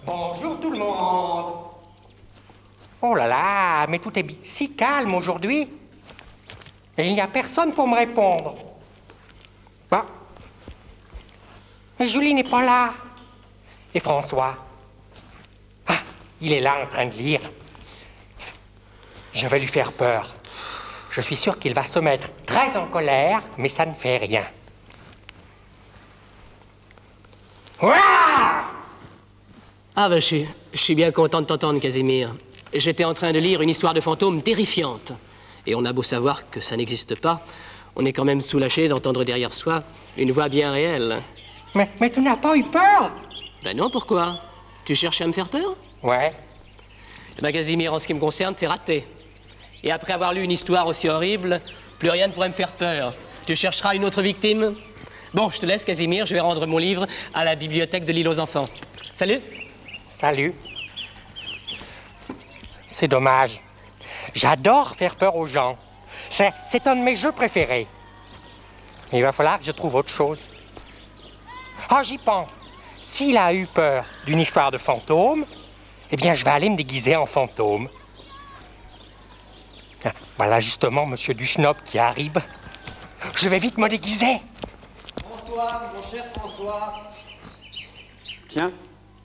Bonjour tout le monde. Oh là là, mais tout est si calme aujourd'hui. Et il n'y a personne pour me répondre. Bah. Mais Julie n'est pas là. Et François? Ah, il est là en train de lire. Je vais lui faire peur. Je suis sûr qu'il va se mettre très en colère, mais ça ne fait rien. Ouah! Ah ben, je suis bien content de t'entendre, Casimir. J'étais en train de lire une histoire de fantôme terrifiante. Et on a beau savoir que ça n'existe pas, on est quand même soulagé d'entendre derrière soi une voix bien réelle. Mais tu n'as pas eu peur? Ben non, pourquoi? Tu cherchais à me faire peur? Ouais. Ben Casimir, en ce qui me concerne, c'est raté. Et après avoir lu une histoire aussi horrible, plus rien ne pourrait me faire peur. Tu chercheras une autre victime? Bon, je te laisse, Casimir, je vais rendre mon livre à la bibliothèque de l'île aux enfants. Salut. Salut. C'est dommage. J'adore faire peur aux gens. C'est un de mes jeux préférés. Mais il va falloir que je trouve autre chose. Ah, j'y pense. S'il a eu peur d'une histoire de fantôme, eh bien, je vais aller me déguiser en fantôme. Ah, voilà justement Monsieur Duschnop qui arrive. Je vais vite me déguiser. François, mon cher François. Tiens,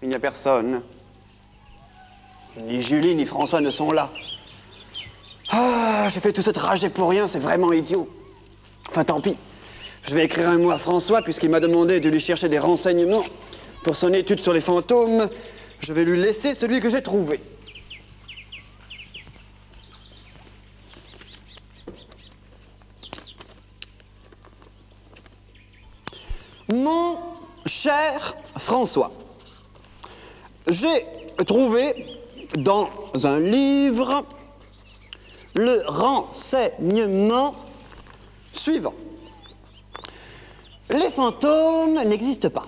il n'y a personne. Ni Julie ni François ne sont là. Ah, j'ai fait tout ce trajet pour rien, c'est vraiment idiot. Enfin, tant pis. Je vais écrire un mot à François puisqu'il m'a demandé de lui chercher des renseignements pour son étude sur les fantômes. Je vais lui laisser celui que j'ai trouvé. Mon cher François, j'ai trouvé dans un livre le renseignement suivant. Les fantômes n'existent pas.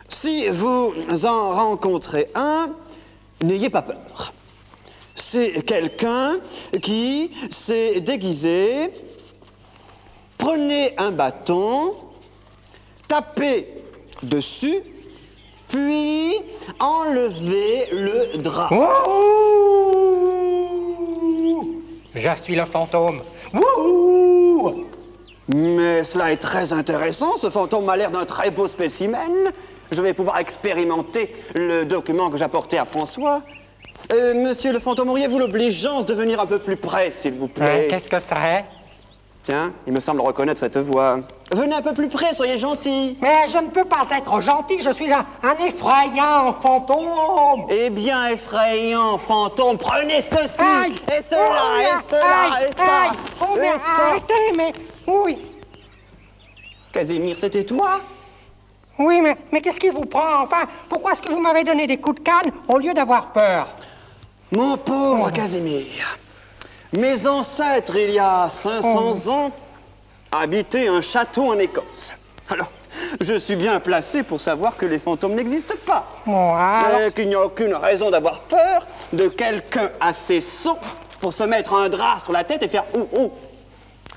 Si vous en rencontrez un, n'ayez pas peur. C'est quelqu'un qui s'est déguisé. Prenez un bâton, tapez dessus, puis enlevez le drap. Wouhou! Je suis le fantôme. Wouhou! Mais cela est très intéressant. Ce fantôme m'a l'air d'un très beau spécimen. Je vais pouvoir expérimenter le document que j'apportais à François. Monsieur le fantôme, auriez-vous l'obligeance de venir un peu plus près, s'il vous plaît? Qu'est-ce que c'est? Tiens, il me semble reconnaître cette voix. Venez un peu plus près, soyez gentil. Mais je ne peux pas être gentil, je suis un effrayant fantôme. Eh bien, effrayant fantôme, prenez ceci, Aïe! et cela, et cela, et ça, Aïe! Oh, mais et ça. arrêtez, mais... Oui, Casimir, c'était toi? oui, mais qu'est-ce qui vous prend, enfin? Pourquoi est-ce que vous m'avez donné des coups de canne au lieu d'avoir peur? Mon pauvre Casimir, mes ancêtres, il y a 500 ans, habitaient un château en Écosse. Alors, je suis bien placé pour savoir que les fantômes n'existent pas. Bon, alors... Et qu'il n'y a aucune raison d'avoir peur de quelqu'un assez sot pour se mettre un drap sur la tête et faire « ouh, ouh ».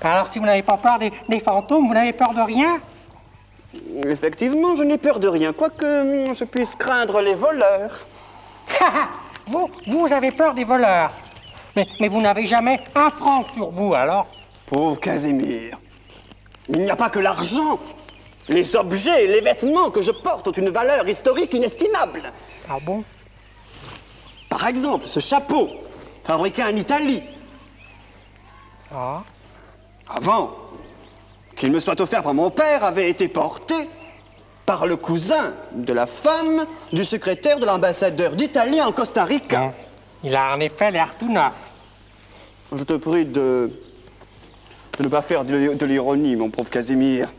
Alors, si vous n'avez pas peur des fantômes, vous n'avez peur de rien? Effectivement, je n'ai peur de rien, quoique je puisse craindre les voleurs. Vous avez peur des voleurs. Mais vous n'avez jamais un franc sur vous, alors? Pauvre Casimir, il n'y a pas que l'argent. Les objets et les vêtements que je porte ont une valeur historique inestimable. Ah bon? Par exemple, ce chapeau, fabriqué en Italie. Ah. Avant qu'il me soit offert par mon père, avait été porté par le cousin de la femme du secrétaire de l'ambassadeur d'Italie en Costa Rica. Il a en effet l'air tout neuf. Je te prie de ne pas faire de l'ironie, mon pauvre Casimir.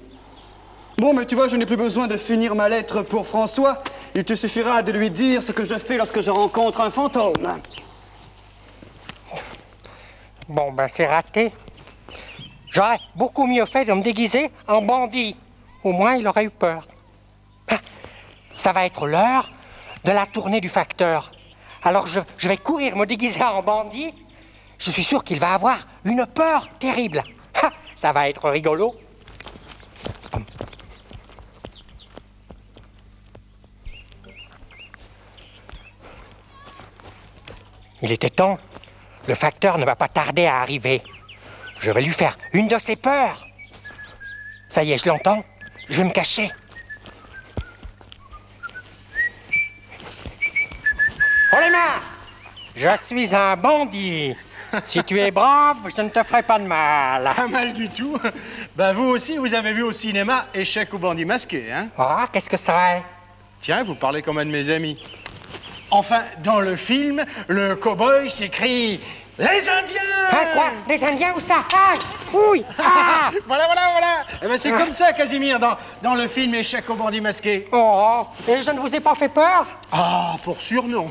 Bon, mais tu vois, je n'ai plus besoin de finir ma lettre pour François. Il te suffira de lui dire ce que je fais lorsque je rencontre un fantôme. Bon, ben c'est raté. J'aurais beaucoup mieux fait de me déguiser en bandit. Au moins, il aurait eu peur. Ah, ça va être l'heure de la tournée du facteur. Alors, je vais courir me déguiser en bandit. Je suis sûr qu'il va avoir une peur terrible. Ah, ça va être rigolo. Pam, Il était temps. Le facteur ne va pas tarder à arriver. Je vais lui faire une de ses peurs. Ça y est, je l'entends. Je vais me cacher. Oh les mains! Je suis un bandit. Si tu es brave, je ne te ferai pas de mal. Pas mal du tout. Ben vous aussi, vous avez vu au cinéma Échec au bandit masqué, hein? Ah, qu'est-ce que c'est? Tiens, vous parlez comme un de mes amis. Enfin, dans le film, le cow-boy s'écrie « Les Indiens !» Hein, quoi? Les Indiens, où ça? Aïe! Ouille! Ah! Voilà. Eh ben, c'est comme ça, Casimir, dans le film Échec au bandit masqué. Oh, et je ne vous ai pas fait peur? Ah, pour sûr, non.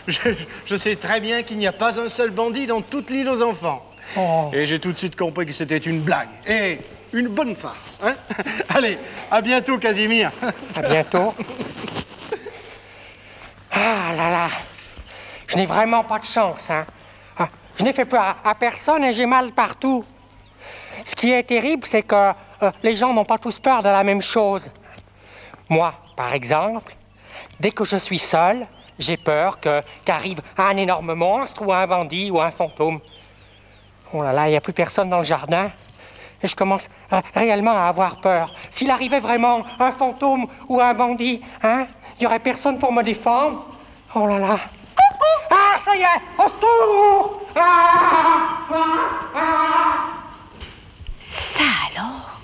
Je sais très bien qu'il n'y a pas un seul bandit dans toute l'île aux enfants. Oh. Et j'ai tout de suite compris que c'était une blague. Et une bonne farce, hein? Allez, à bientôt, Casimir. À bientôt. Ah là là, je n'ai vraiment pas de chance, hein. Ah, je n'ai fait peur à personne et j'ai mal partout. Ce qui est terrible, c'est que les gens n'ont pas tous peur de la même chose. Moi, par exemple, dès que je suis seul, j'ai peur qu'arrive un énorme monstre ou un bandit ou un fantôme. Oh là là, il n'y a plus personne dans le jardin. Et je commence réellement à avoir peur. S'il arrivait vraiment un fantôme ou un bandit, hein, il n'y aurait personne pour me défendre. Oh là là. Coucou! Ah, ça y est! Au secours! Ça alors?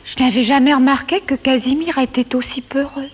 Je n'avais jamais remarqué que Casimir était aussi peureux.